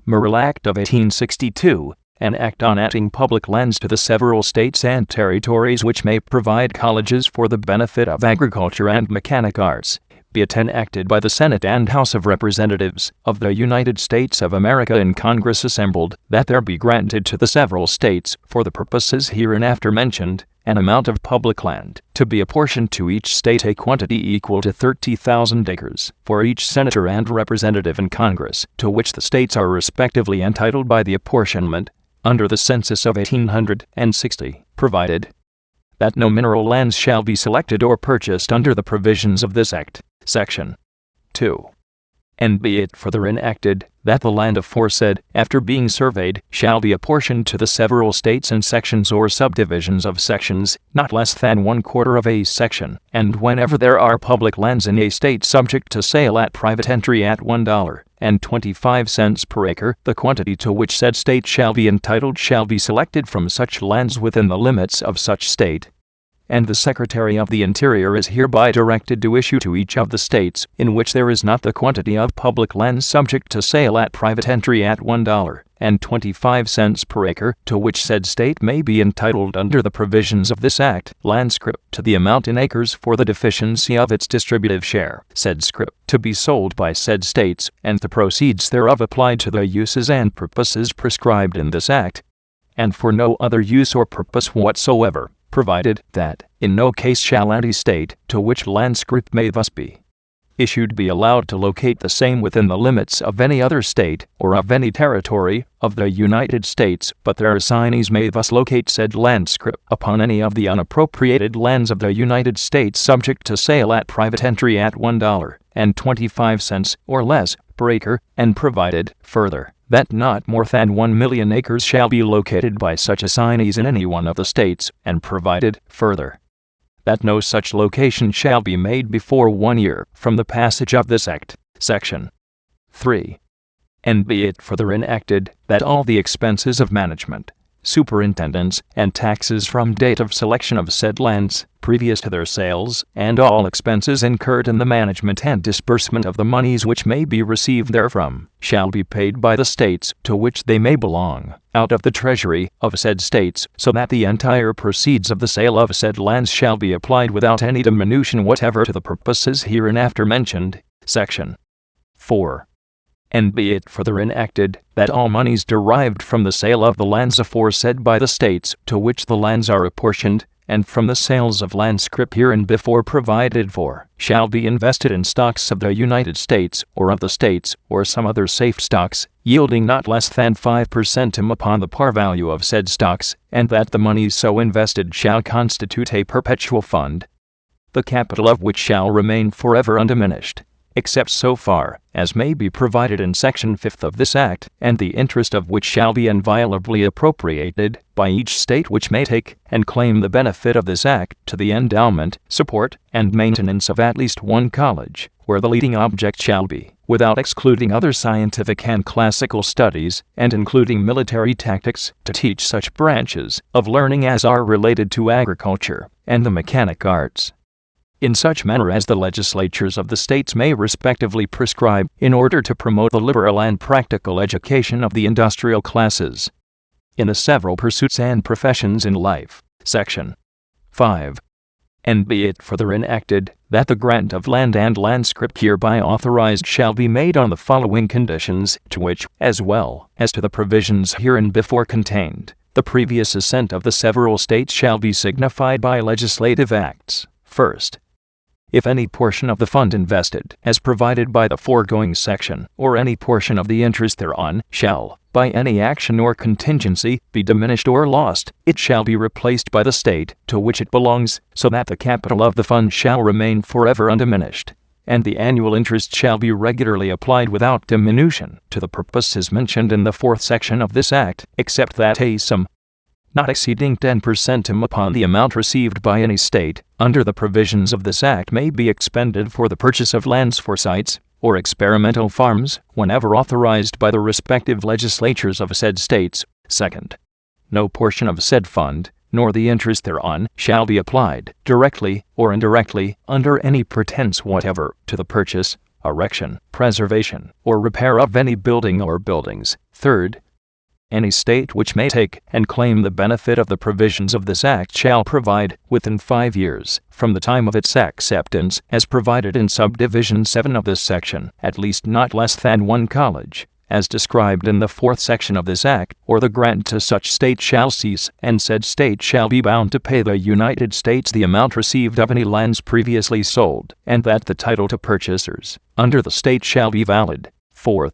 Morrill Act of 1862, an act on adding public lands to the several states and territories which may provide colleges for the benefit of agriculture and mechanic arts, be it enacted by the Senate and House of Representatives of the United States of America in Congress assembled, that there be granted to the several states, for the purposes hereinafter mentioned, an amount of public land, to be apportioned to each state a quantity equal to 30,000 acres, for each senator and representative in Congress, to which the states are respectively entitled by the apportionment, under the census of 1860, provided that no mineral lands shall be selected or purchased under the provisions of this act. Section 2. And be it further enacted, that the land aforesaid, after being surveyed, shall be apportioned to the several states in sections or subdivisions of sections, not less than 1/4 of a section, and whenever there are public lands in a state subject to sale at private entry at $1.25 per acre, the quantity to which said state shall be entitled shall be selected from such lands within the limits of such state. And the Secretary of the Interior is hereby directed to issue to each of the states in which there is not the quantity of public lands subject to sale at private entry at $1.25 per acre, to which said state may be entitled under the provisions of this act, land scrip to the amount in acres for the deficiency of its distributive share, said scrip to be sold by said states, and the proceeds thereof applied to the uses and purposes prescribed in this act, and for no other use or purpose whatsoever, provided that in no case shall any state to which land scrip may thus be issued be allowed to locate the same within the limits of any other state or of any territory of the United States, but their assignees may thus locate said land scrip upon any of the unappropriated lands of the United States subject to sale at private entry at $1.25 or less per acre, and provided, further, that not more than 1,000,000 acres shall be located by such assignees in any one of the states, and provided, further, that no such location shall be made before 1 year from the passage of this act. Section 3. And be it further enacted, that all the expenses of management, superintendence, and taxes from date of selection of said lands, previous to their sales, and all expenses incurred in the management and disbursement of the monies which may be received therefrom, shall be paid by the states to which they may belong, out of the treasury of said states, so that the entire proceeds of the sale of said lands shall be applied without any diminution whatever to the purposes hereinafter mentioned. Section 4. And be it further enacted, that all monies derived from the sale of the lands aforesaid by the states to which the lands are apportioned, and from the sales of land scrip hereinbefore provided for, shall be invested in stocks of the United States, or of the states, or some other safe stocks, yielding not less than 5% upon the par value of said stocks, and that the monies so invested shall constitute a perpetual fund, the capital of which shall remain forever undiminished, except so far as may be provided in Section 5 of this Act, and the interest of which shall be inviolably appropriated by each state which may take and claim the benefit of this Act to the endowment, support, and maintenance of at least one college, where the leading object shall be, without excluding other scientific and classical studies, and including military tactics, to teach such branches of learning as are related to agriculture and the mechanic arts, in such manner as the legislatures of the states may respectively prescribe, in order to promote the liberal and practical education of the industrial classes in the several pursuits and professions in life. Section 5. And be it further enacted, that the grant of land and land scrip hereby authorized shall be made on the following conditions, to which, as well as to the provisions hereinbefore contained, the previous assent of the several states shall be signified by legislative acts. First, if any portion of the fund invested, as provided by the foregoing section, or any portion of the interest thereon, shall, by any action or contingency, be diminished or lost, it shall be replaced by the state to which it belongs, so that the capital of the fund shall remain forever undiminished, and the annual interest shall be regularly applied without diminution to the purposes mentioned in the 4th section of this Act, except that a sum not exceeding 10% upon the amount received by any state, under the provisions of this Act, may be expended for the purchase of lands for sites, or experimental farms, whenever authorized by the respective legislatures of said states. Second, no portion of said fund, nor the interest thereon, shall be applied, directly or indirectly, under any pretense whatever, to the purchase erection, preservation, or repair of any building or buildings. Third, any state which may take and claim the benefit of the provisions of this Act shall provide, within 5 years, from the time of its acceptance, as provided in subdivision 7 of this section, at least not less than 1 college, as described in the 4th section of this Act, or the grant to such state shall cease, and said state shall be bound to pay the United States the amount received of any lands previously sold, and that the title to purchasers under the state shall be valid. Fourth,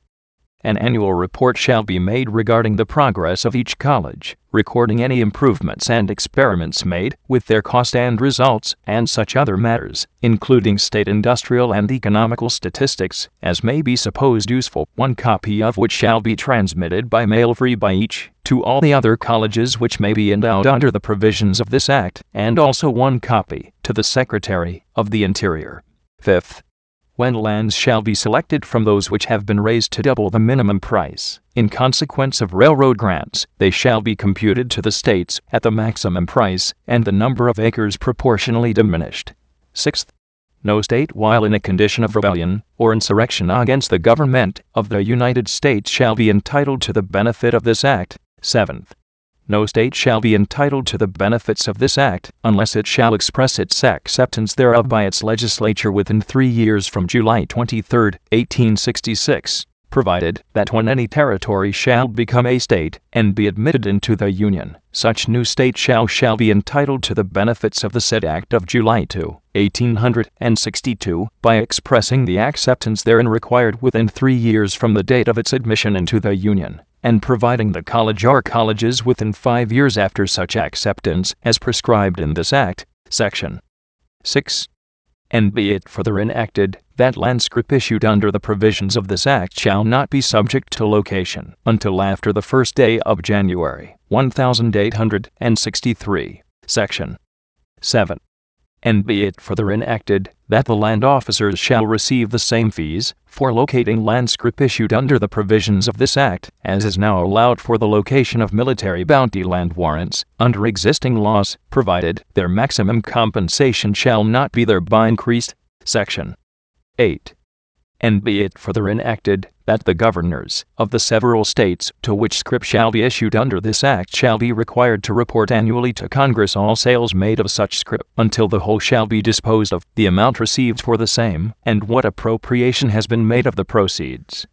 an annual report shall be made regarding the progress of each college, recording any improvements and experiments made, with their cost and results, and such other matters, including state industrial and economical statistics, as may be supposed useful, 1 copy of which shall be transmitted by mail free by each, to all the other colleges which may be endowed under the provisions of this Act, and also 1 copy to the Secretary of the Interior. Fifth, when lands shall be selected from those which have been raised to double the minimum price, in consequence of railroad grants, they shall be computed to the states at the maximum price, and the number of acres proportionally diminished. Sixth, no state while in a condition of rebellion or insurrection against the government of the United States shall be entitled to the benefit of this Act. Seventh, no state shall be entitled to the benefits of this Act unless it shall express its acceptance thereof by its legislature within 3 years from July 23, 1866, provided that when any territory shall become a state and be admitted into the Union, such new state shall be entitled to the benefits of the said Act of July 2, 1862, by expressing the acceptance therein required within 3 years from the date of its admission into the Union, and providing the college or colleges within 5 years after such acceptance, as prescribed in this Act. Section 6. And be it further enacted, that land scrip issued under the provisions of this Act shall not be subject to location until after the 1st day of January, 1863. Section 7. And be it further enacted, that the land officers shall receive the same fees for locating land scrip issued under the provisions of this Act as is now allowed for the location of military bounty land warrants under existing laws, provided their maximum compensation shall not be thereby increased. Section 8. And be it further enacted, that the governors of the several states to which scrip shall be issued under this Act shall be required to report annually to Congress all sales made of such scrip, until the whole shall be disposed of, the amount received for the same, and what appropriation has been made of the proceeds.